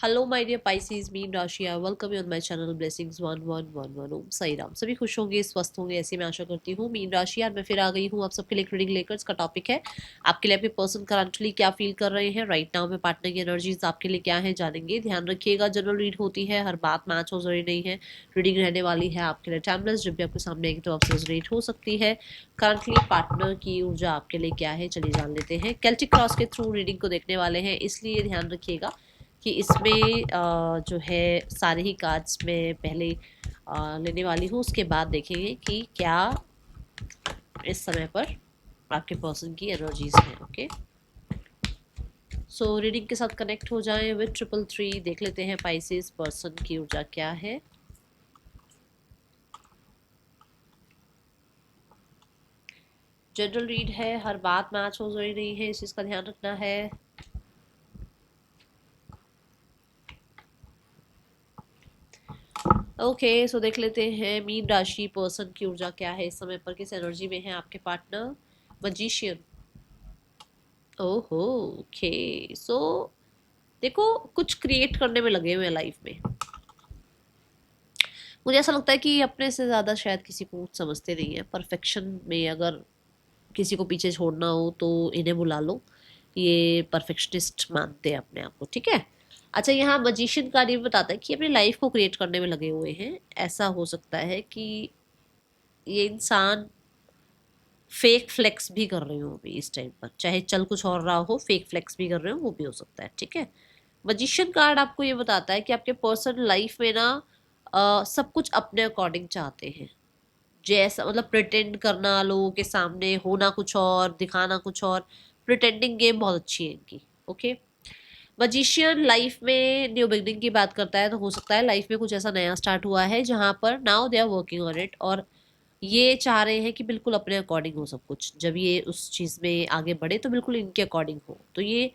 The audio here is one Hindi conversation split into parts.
हेलो माय डियर पाइसेस, मीन राशि, I welcome you on my channel blessings 1111 Om Sai Ram. सभी खुश होंगे, स्वस्थ होंगे, ऐसी मैं आशा करती हूँ। मीन राशि यार, मैं फिर आ गई हूँ आप सबके लिए रीडिंग लेकर। इसका टॉपिक है आपके लिए आपके पर्सन करंटली क्या फील कर रहे हैं राइट नाउ में। पार्टनर की एनर्जीज आपके लिए क्या है जानेंगे। ध्यान रखिएगा, जनरल रीड होती है, हर बात मैच हो जरूरी नहीं है। रीडिंग रहने वाली है आपके लिए टाइमलेस, जब भी आपके सामने आएगी तो आपसे रेट हो सकती है। करंटली पार्टनर की ऊर्जा आपके लिए क्या है, चलिए जान लेते हैं। केल्टिक क्रॉस के थ्रू रीडिंग को देखने वाले हैं, इसलिए ध्यान रखिएगा कि इसमें जो है सारे ही कार्ड्स में पहले लेने वाली हूँ, उसके बाद देखेंगे कि क्या इस समय पर आपके पर्सन की एनर्जीज हैं। ओके, सो रीडिंग के साथ कनेक्ट हो जाएं विद 333। देख लेते हैं पाइसेस पर्सन की ऊर्जा क्या है। जनरल रीड है, हर बात मैच हो जरूरी नहीं है, इस चीज़ का ध्यान रखना है। ओके सो देख लेते हैं मीन राशि पर्सन की ऊर्जा क्या है इस समय पर, किस एनर्जी में है आपके पार्टनर। मजिशियन, ओहो, ओके सो देखो कुछ क्रिएट करने में लगे हुए हैं लाइफ में। मुझे ऐसा लगता है कि अपने से ज़्यादा शायद किसी को कुछ समझते नहीं है। परफेक्शन में अगर किसी को पीछे छोड़ना हो तो इन्हें बुला लो, ये परफेक्शनिस्ट मानते हैं अपने आप को, ठीक है। अच्छा, यहाँ मजिशियन का ये बताता है कि अपनी लाइफ को क्रिएट करने में लगे हुए हैं। ऐसा हो सकता है कि ये इंसान फेक फ्लेक्स भी कर रहे हो अभी इस टाइम पर, चाहे चल कुछ और रहा हो, फेक फ्लेक्स भी कर रहे हो, वो भी हो सकता है, ठीक है। मजिशियन कार्ड आपको ये बताता है कि आपके पर्सन लाइफ में ना सब कुछ अपने अकॉर्डिंग चाहते हैं। जैसा मतलब प्रिटेंड करना, लोगों के सामने होना कुछ और, दिखाना कुछ और। प्रिटेंडिंग गेम बहुत अच्छी है इनकी। ओके, मजिशियन लाइफ में न्यू बिगनिंग की बात करता है, तो हो सकता है लाइफ में कुछ ऐसा नया स्टार्ट हुआ है जहां पर now they are working on it, और ये चाह रहे हैं कि बिल्कुल अपने अकॉर्डिंग हो सब कुछ। जब ये उस चीज में आगे बढ़े तो बिल्कुल इनके अकॉर्डिंग हो, तो ये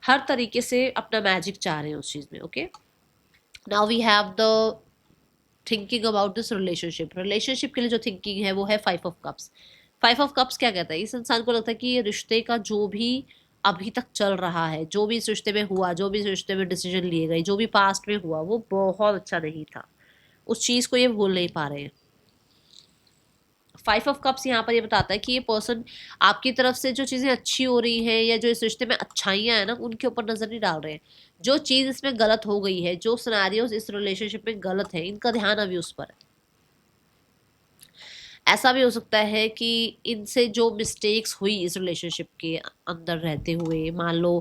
हर तरीके से अपना मैजिक चाह रहे हैं उस चीज में। Okay, now we have the thinking about this relationship. Relationship के लिए जो थिंकिंग है वो है 5 ऑफ कप्स। 5 ऑफ कप्स क्या कहता है, इस इंसान को लगता है कि ये रिश्ते का जो भी अभी तक चल रहा है, जो भी इस रिश्ते में हुआ, जो भी इस रिश्ते में डिसीजन लिए गए, जो भी पास्ट में हुआ, वो बहुत अच्छा नहीं था। उस चीज को ये भूल नहीं पा रहे हैं। 5 ऑफ कप्स यहाँ पर ये बताता है कि ये पर्सन आपकी तरफ से जो चीज़ें अच्छी हो रही हैं या जो इस रिश्ते में अच्छाइयाँ हैं ना, उनके ऊपर नजर नहीं डाल रहे हैं। जो चीज़ इसमें गलत हो गई है, जो सिनेरियोस इस रिलेशनशिप में गलत है, इनका ध्यान अभी उस पर है। ऐसा भी हो सकता है कि इनसे जो मिस्टेक्स हुई इस रिलेशनशिप के अंदर रहते हुए, मान लो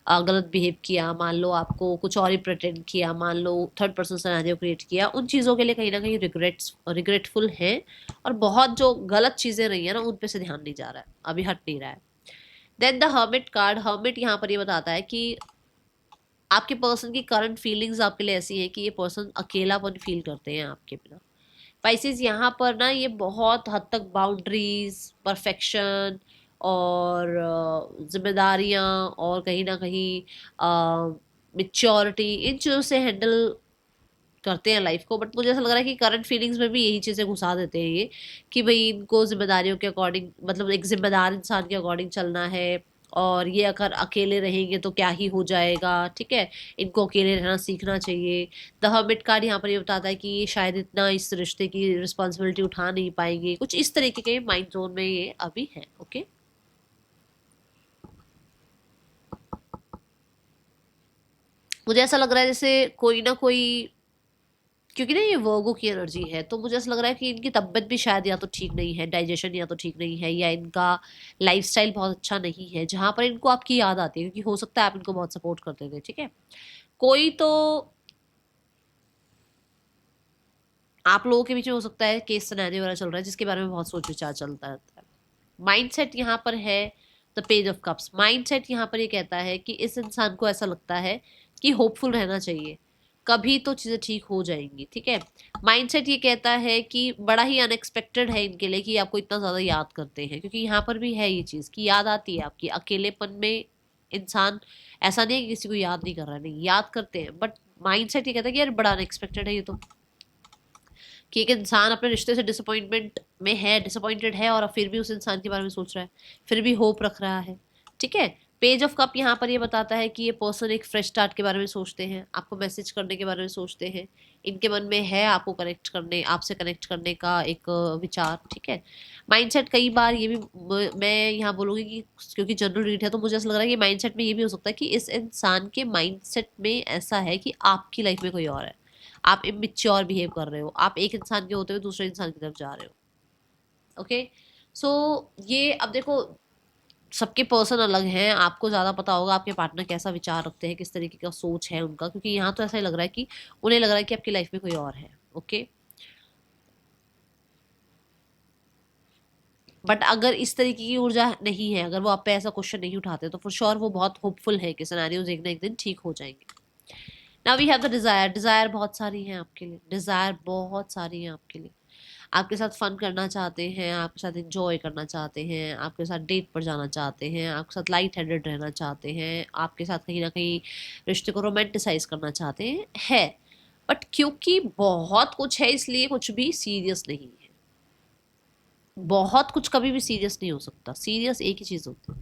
गलत बिहेव किया, मान लो आपको कुछ और ही प्रिटेंड किया, मान लो थर्ड पर्सन सिनेरियो क्रिएट किया, उन चीज़ों के लिए कहीं ना कहीं रिग्रेटफुल हैं। और बहुत जो गलत चीज़ें रही हैं ना, उन पे से ध्यान नहीं जा रहा है, अभी हट नहीं रहा है। Then the hermit card, hermit यहाँ पर ये बताता है कि आपके पर्सन की करंट फीलिंग्स आपके लिए ऐसी है कि ये पर्सन अकेलापन फील करते हैं आपके बिना। स्पाइसेस यहाँ पर ना ये बहुत हद तक बाउंड्रीज, परफेक्शन और जिम्मेदारियाँ और कहीं ना कहीं मेच्योरिटी, इन चीज़ों से हैंडल करते हैं लाइफ को। बट मुझे ऐसा लग रहा है कि करंट फीलिंग्स में भी यही चीज़ें घुसा देते हैं ये, कि भाई इनको जिम्मेदारियों के अकॉर्डिंग, मतलब एक जिम्मेदार इंसान के अकॉर्डिंग चलना है। और ये अगर अकेले रहेंगे तो क्या ही हो जाएगा, ठीक है, इनको अकेले रहना सीखना चाहिए। द हर्मिट कार्ड यहाँ पर ये बताता है कि ये शायद इतना इस रिश्ते की रिस्पॉन्सिबिलिटी उठा नहीं पाएंगे, कुछ इस तरीके के माइंड जोन में ये अभी है। ओके, मुझे ऐसा लग रहा है जैसे कोई ना कोई, क्योंकि ना ये वर्गो की एनर्जी है, तो मुझे ऐसा लग रहा है कि इनकी तबीयत भी शायद या तो ठीक नहीं है, डाइजेशन या तो ठीक नहीं है, या इनका लाइफस्टाइल बहुत अच्छा नहीं है, जहां पर इनको आपकी याद आती है, क्योंकि हो सकता है आप इनको बहुत सपोर्ट करते थे, ठीक है। कोई तो आप लोगों के बीच में हो सकता है केस सिनेरियो वगैरह चल रहा है जिसके बारे में बहुत सोच विचार चलता रहता है। माइंडसेट यहाँ पर है the page of cups. Mindset यहाँ पर ये कहता है कि इस इंसान को ऐसा लगता है कि होपफुल रहना चाहिए, कभी तो चीज़ें ठीक हो जाएंगी, ठीक है। माइंडसेट ये कहता है कि बड़ा ही अनएक्सपेक्टेड है इनके लिए कि आपको इतना ज़्यादा याद करते हैं, क्योंकि यहाँ पर भी है ये चीज़ कि याद आती है आपकी अकेलेपन में। इंसान ऐसा नहीं है कि किसी को याद नहीं कर रहा है, नहीं याद करते हैं, बट माइंडसेट ये कहता है कि यार बड़ा अनएक्सपेक्टेड है ये तो, कि एक इंसान अपने रिश्ते से डिसअपॉइंटमेंट में है, डिसअपॉइंटेड है, और फिर भी उस इंसान के बारे में सोच रहा है, फिर भी होप रख रहा है, ठीक है। पेज ऑफ कप यहाँ पर ये बताता है कि ये पर्सन एक फ्रेश स्टार्ट के बारे में सोचते हैं, आपको मैसेज करने के बारे में सोचते हैं, इनके मन में है आपको कनेक्ट करने, आपसे कनेक्ट करने का एक विचार, ठीक है। माइंडसेट कई बार ये भी मैं यहाँ बोलूँगी कि क्योंकि जनरल रीड है तो मुझे ऐसा लग रहा है कि माइंडसेट में ये भी हो सकता है कि इस इंसान के माइंडसेट में ऐसा है कि आपकी लाइफ में कोई और है, आप इमेच्योर बिहेव कर रहे हो, आप एक इंसान के होते हुए दूसरे इंसान की तरफ जा रहे हो। ओके, सो ये अब देखो सबके पर्सन अलग हैं, आपको ज़्यादा पता होगा आपके पार्टनर कैसा विचार रखते हैं, किस तरीके का सोच है उनका, क्योंकि यहाँ तो ऐसा ही लग रहा है कि उन्हें लग रहा है कि आपकी लाइफ में कोई और है। ओके, बट अगर इस तरीके की ऊर्जा नहीं है, अगर वो आप पे ऐसा क्वेश्चन नहीं उठाते, तो फॉर श्योर वो बहुत होपफुल है कि सिनेरियोज एक ना एक दिन ठीक हो जाएंगे। Now we have the desire. Desire बहुत सारी हैं आपके लिए, डिजायर बहुत सारी हैं आपके लिए। आपके साथ फन करना चाहते हैं, आपके साथ एंजॉय करना चाहते हैं, आपके साथ डेट पर जाना चाहते हैं, आपके साथ लाइट हेडेड रहना चाहते हैं, आपके साथ कहीं ना कहीं रिश्ते को रोमांटिसाइज करना चाहते हैं, है। बट क्योंकि बहुत कुछ है इसलिए कुछ भी सीरियस नहीं है। बहुत कुछ कभी भी सीरियस नहीं हो सकता, सीरियस एक ही चीज़ होती है।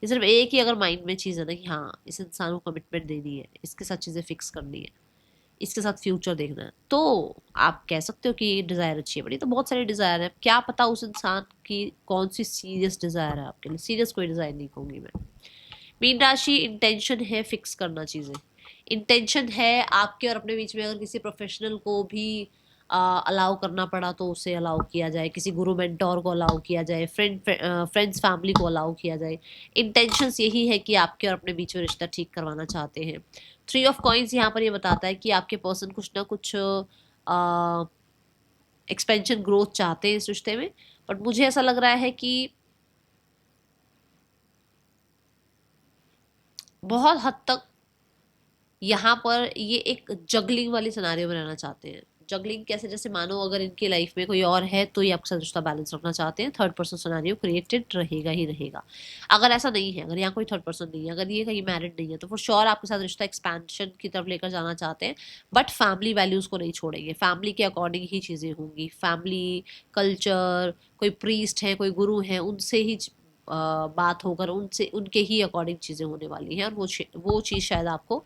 ये सिर्फ एक ही अगर माइंड में चीज़ है ना कि हाँ इस इंसान को कमिटमेंट देनी है, इसके साथ चीज़ें फिक्स करनी है, इसके साथ फ्यूचर देखना है, तो आप कह सकते हो कि ये डिज़ायर अच्छी है। बड़ी तो बहुत सारे डिज़ायर है, क्या पता उस इंसान की कौन सी सीरियस डिज़ायर है आपके लिए। सीरियस कोई डिज़ायर नहीं कहूँगी मैं। मीन राशि, इंटेंशन है फिक्स करना चीज़ें, इंटेंशन है आपके और अपने बीच में। अगर किसी प्रोफेशनल को भी अलाउ करना पड़ा तो उसे अलाउ किया जाए, किसी गुरु मेंटोर को अलाउ किया जाए, फ्रेंड्स फैमिली को अलाउ किया जाए। इंटेंशंस यही है कि आपके और अपने बीच में रिश्ता ठीक करवाना चाहते हैं। थ्री ऑफ कॉइन्स यहाँ पर ये बताता है कि आपके पर्सन कुछ ना कुछ एक्सपेंशन ग्रोथ चाहते हैं इस रिश्ते में। बट मुझे ऐसा लग रहा है कि बहुत हद तक यहाँ पर ये एक जगलिंग वाली सिनारियो में रहना चाहते हैं। जगलिंग कैसे, जैसे मानो अगर इनकी लाइफ में कोई और है तो ये आपके साथ रिश्ता बैलेंस रखना चाहते हैं, थर्ड पर्सन सिनारियो क्रिएटेड रहेगा ही रहेगा। अगर ऐसा नहीं है, अगर यहाँ कोई थर्ड पर्सन नहीं है, अगर ये कहीं मैरिड नहीं है, तो फॉर श्योर आपके साथ रिश्ता एक्सपेंशन की तरफ लेकर जाना चाहते हैं। बट फैमिली वैल्यूज को नहीं छोड़ेंगे, फैमिली के अकॉर्डिंग ही चीज़ें होंगी। फैमिली कल्चर, कोई प्रीस्ट है, कोई गुरु है, उनसे ही बात होकर उनसे उनके ही अकॉर्डिंग चीज़ें होने वाली हैं। और वो चीज़ शायद आपको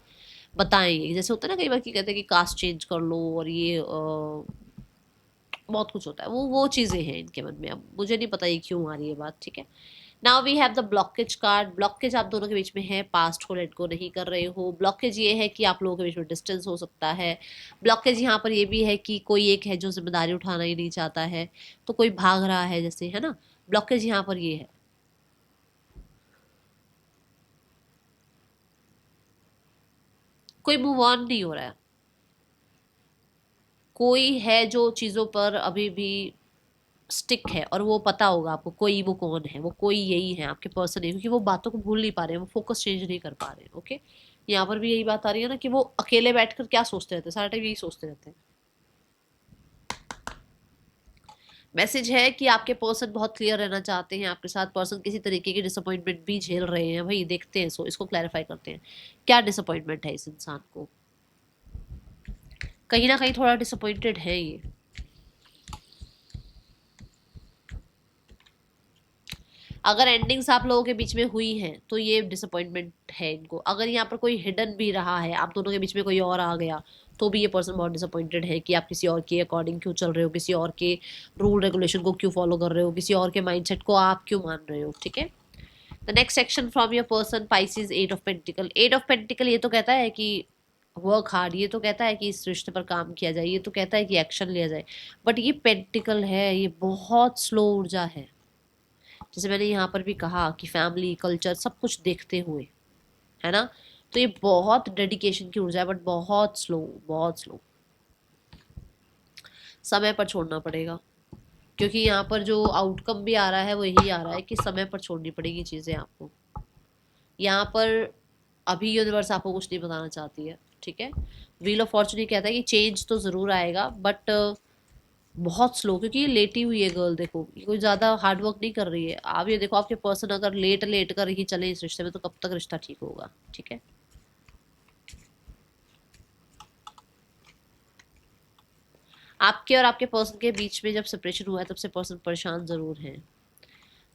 बताएंगे। जैसे होता है ना कई बार कि कहते हैं कि कास्ट चेंज कर लो और ये बहुत कुछ होता है, वो चीज़ें हैं इनके मन में। अब मुझे नहीं पता ये क्यों आ रही है बात, ठीक है। Now we have the blockage card. Blockage आप दोनों के बीच में है, पास्ट को लेट गो नहीं कर रहे हो। ब्लॉकेज ये है कि आप लोगों के बीच में डिस्टेंस हो सकता है। ब्लॉकेज यहाँ पर ये भी है कि कोई एक है जो जिम्मेदारी उठाना ही नहीं चाहता है, तो कोई भाग रहा है जैसे, है ना। ब्लॉकेज यहाँ पर ये है। कोई मूव ऑन नहीं हो रहा है, कोई है जो चीज़ों पर अभी भी स्टिक है। और वो पता होगा आपको कोई, वो कौन है, वो कोई यही है आपके पर्सन है, क्योंकि वो बातों को भूल नहीं पा रहे हैं, वो फोकस चेंज नहीं कर पा रहे हैं। ओके, यहाँ पर भी यही बात आ रही है ना कि वो अकेले बैठकर क्या सोचते रहते हैं, सारा टाइम यही सोचते रहते हैं। मैसेज है कि आपके पर्सन बहुत क्लियर रहना चाहते हैं आपके साथ। पर्सन किसी तरीके की डिसअपॉइंटमेंट भी झेल रहे हैं, भाई देखते हैं, सो इसको क्लैरिफाई करते हैं। क्या डिसअपॉइंटमेंट है इस इंसान को, कहीं ना कहीं थोड़ा डिसअपॉइंटेड है ये। अगर एंडिंग्स आप लोगों के बीच में हुई हैं तो ये डिसअपॉइंटमेंट है इनको। अगर यहाँ पर कोई हिडन भी रहा है, आप दोनों के बीच में कोई और आ गया, तो भी ये पर्सन बहुत डिसअपॉइंटेड है कि आप किसी और के अकॉर्डिंग क्यों चल रहे हो, किसी और के रूल रेगुलेशन को क्यों फॉलो कर रहे हो, किसी और के माइंडसेट को आप क्यों मान रहे हो, ठीक है। The next section from your person, Pisces, eight of pentacle. Eight of pentacle ये तो कहता है कि वर्क हार्ड, ये तो कहता है कि इस रिश्ते पर काम किया जाए, ये तो कहता है कि एक्शन लिया जाए। बट ये पेंटिकल है, ये बहुत स्लो ऊर्जा है। जैसे मैंने यहाँ पर भी कहा कि फैमिली कल्चर सब कुछ देखते हुए, है ना। तो ये बहुत डेडिकेशन की ऊर्जा है, बट बहुत स्लो, बहुत स्लो। समय पर छोड़ना पड़ेगा, क्योंकि यहाँ पर जो आउटकम भी आ रहा है वो यही आ रहा है कि समय पर छोड़नी पड़ेगी चीज़ें आपको। यहाँ पर अभी यूनिवर्स आपको कुछ नहीं बताना चाहती है, ठीक है। व्हील ऑफ फॉर्चून कहता है कि चेंज तो ज़रूर आएगा, बट बहुत स्लो, क्योंकि ये लेटी हुई है गर्ल। देखो ये कोई ज़्यादा हार्ड वर्क नहीं कर रही है। आप ये देखो आपके पर्सन अगर लेट लेट कर ही चले इस रिश्ते में, तो कब तक रिश्ता ठीक होगा, ठीक है। आपके और आपके पर्सन के बीच में जब सेपरेशन हुआ है तब से पर्सन परेशान ज़रूर है।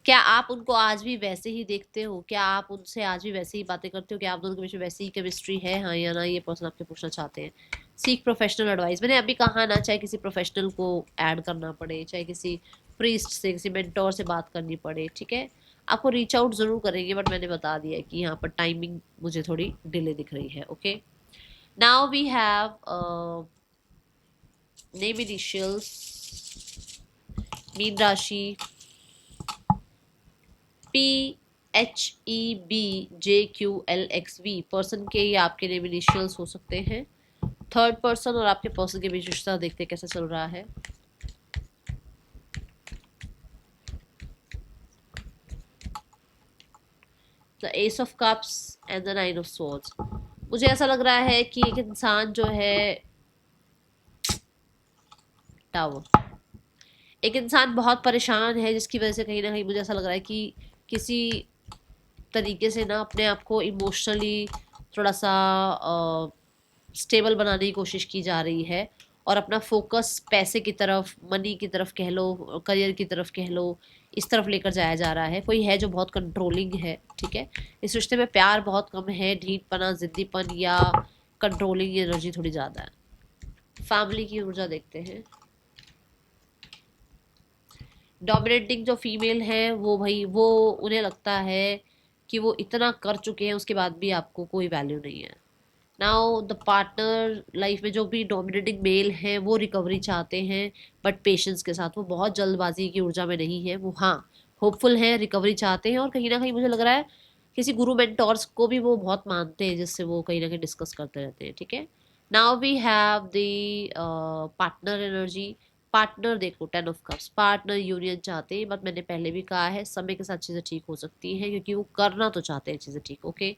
क्या आप उनको आज भी वैसे ही देखते हो? क्या आप उनसे आज भी वैसे ही बातें करते हो? क्या आप दोनों के बीच में वैसी ही केमिस्ट्री है, हाँ या ना? ये पर्सन आपके पूछना चाहते हैं। सीक प्रोफेशनल एडवाइस, मैंने अभी कहा ना, चाहे किसी प्रोफेशनल को ऐड करना पड़े, चाहे किसी प्रीस्ट से, किसी मेंटोर से बात करनी पड़े, ठीक है, आपको रीच आउट जरूर करेंगे, बट मैंने बता दिया है कि यहाँ पर टाइमिंग मुझे थोड़ी डिले दिख रही है। Okay, now we have name initials, mean राशि PHEBJQLXV, पर्सन के ये आपके नेम इनिशियल्स हो सकते हैं। थर्ड पर्सन और आपके पर्सन के बीच रिश्ता देखते कैसा चल रहा है। The S of cups and the nine of swords, मुझे ऐसा लग रहा है कि एक इंसान जो है, टावर, एक इंसान बहुत परेशान है, जिसकी वजह से कहीं ना कहीं मुझे ऐसा लग रहा है कि किसी तरीके से ना अपने आप को इमोशनली थोड़ा सा स्टेबल बनाने की कोशिश की जा रही है, और अपना फोकस पैसे की तरफ, मनी की तरफ कह लो, करियर की तरफ कह लो, इस तरफ लेकर जाया जा रहा है। कोई है जो बहुत कंट्रोलिंग है, ठीक है, इस रिश्ते में प्यार बहुत कम है, ढीठपना, जिद्दीपन या कंट्रोलिंग एनर्जी थोड़ी ज़्यादा है। फैमिली की ऊर्जा देखते हैं। डोमिनेटिंग जो फीमेल है वो, भाई वो, उन्हें लगता है कि वो इतना कर चुके हैं, उसके बाद भी आपको कोई वैल्यू नहीं है। नाउ द पार्टनर लाइफ में जो भी डोमिनेटिंग मेल हैं वो रिकवरी चाहते हैं, बट पेशेंस के साथ। वो बहुत जल्दबाजी की ऊर्जा में नहीं है, वो हाँ होपफुल हैं, रिकवरी चाहते हैं, और कहीं ना कहीं मुझे लग रहा है किसी गुरु मेंटोर्स को भी वो बहुत मानते हैं, जिससे वो कहीं ना कहीं डिस्कस करते रहते हैं। ठीक है, now we have the partner energy. Partner देखो, 10 ऑफ कप्स, पार्टनर यूनियन चाहते हैं, बट मैंने पहले भी कहा है समय के साथ चीज़ें ठीक हो सकती हैं, क्योंकि वो करना तो चाहते हैं चीज़ें ठीक। Okay,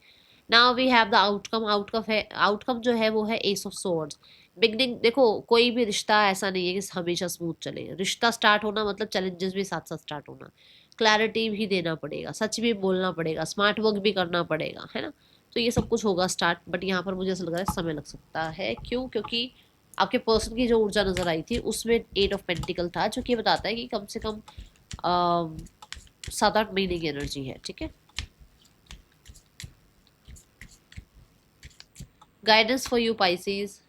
now we have the outcome. Outcome जो है वो है एस ऑफ सोर्ड्स। बिगनिंग देखो, कोई भी रिश्ता ऐसा नहीं है कि हमेशा स्मूथ चले। रिश्ता स्टार्ट होना मतलब चैलेंजेस भी साथ साथ स्टार्ट होना, क्लैरिटी भी देना पड़ेगा, सच भी बोलना पड़ेगा, स्मार्ट वर्क भी करना पड़ेगा, है ना। तो ये सब कुछ होगा स्टार्ट, बट यहाँ पर मुझे ऐसा लग रहा है समय लग सकता है। क्यों? क्योंकि आपके पर्सन की जो ऊर्जा नजर आई थी उसमें 8 ऑफ पेंटिकल था, जो कि बताता है कि कम से कम 7-8 महीने की एनर्जी है। ठीक है, गाइडेंस फॉर यू पाइसेस,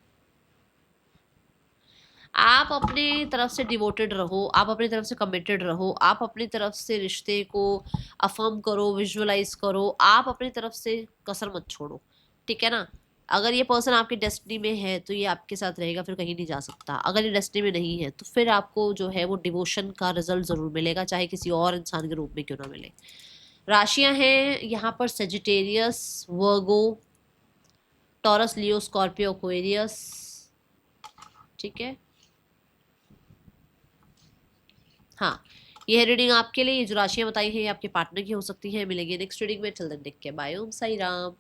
आप अपनी तरफ से डिवोटेड रहो, आप अपनी तरफ से कमिटेड रहो, आप अपनी तरफ से रिश्ते को अफर्म करो, विजुअलाइज करो, आप अपनी तरफ से कसर मत छोड़ो। ठीक है ना। अगर ये पर्सन आपकी डेस्टिनी में है तो ये आपके साथ रहेगा, फिर कहीं नहीं जा सकता। अगर ये डेस्टिनी में नहीं है तो फिर आपको जो है वो डिवोशन का रिजल्ट जरूर मिलेगा, चाहे किसी और इंसान के रूप में क्यों ना मिले। राशियां हैं यहाँ पर सेजिटेरियस, वर्गो, टॉरस, लियो, स्कॉर्पियो, एक्वेरियस। ठीक है, हाँ, ये है रीडिंग आपके लिए। ये जो राशियां बताई हैं ये आपके पार्टनर की हो सकती है। मिलेंगे नेक्स्ट रीडिंग में, till then take care, bye, Om Sai Ram.